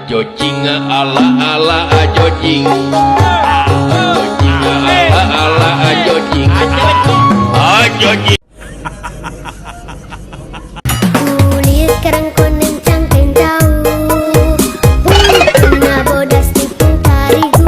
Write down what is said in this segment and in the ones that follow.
Ajo jing ala ala ajo jing. Ajo jing ala ala ajo jing. Ajo jing. Kulit kerang koneng cangkeng jauh. Bunga bodas tipung tarigu.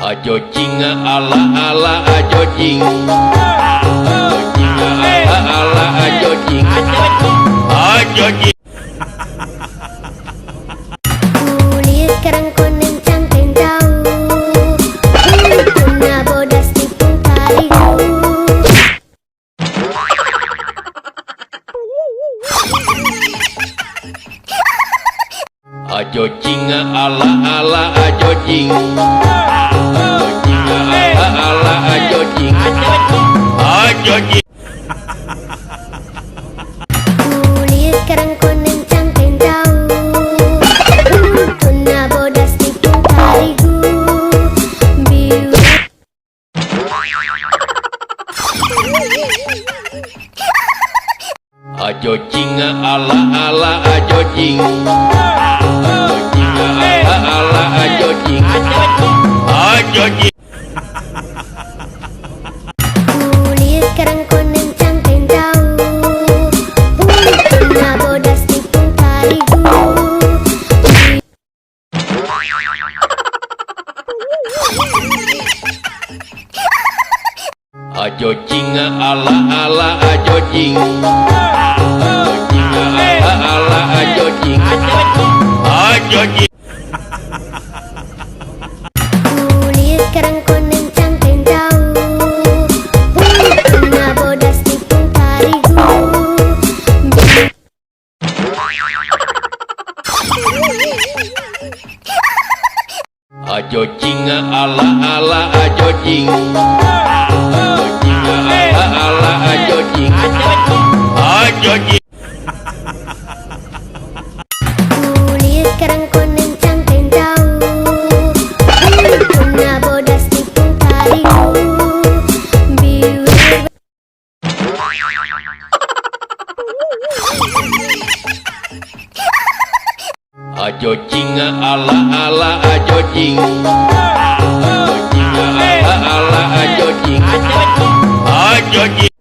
Ajo jing ala ala ajo jing. Ajo jing ala ala ajo jing. Ajo jing. Kulit kerang koneng cangkeng jauh. Bunga bodas tipung tarigu. Ajo jing ala ala ajo jing. Ajo jing ala ala ajo jing. Ajo jing. Kulit kerang koneng cangkeng jauh. Bunga bodas tipung tarigu. Biru. Ajo jing ala ala ajo jing. Ajo jing ala ala ajo jing. Ajo jing. Kulit kerang koneng cangkeng jauh. Bunga bodas tipung tarigu. Ajo jing ala ala ajo jing. Ajo jing ala ala ajo jing. Ajo jing. Kulit kerang koneng cangkeng jauh. Bunga bodas tipung tarigu. Ajo jing ala ala ajo jing. Ajo jing ala ala ajo jing. Ajo jing. Kulit kerang koneng cangkeng jauh. Bunga bodas tipung tarigu. Biru. Ajo jing ala ala ajo jing. Ajo jing ala ala ajo jing. Ajo jing.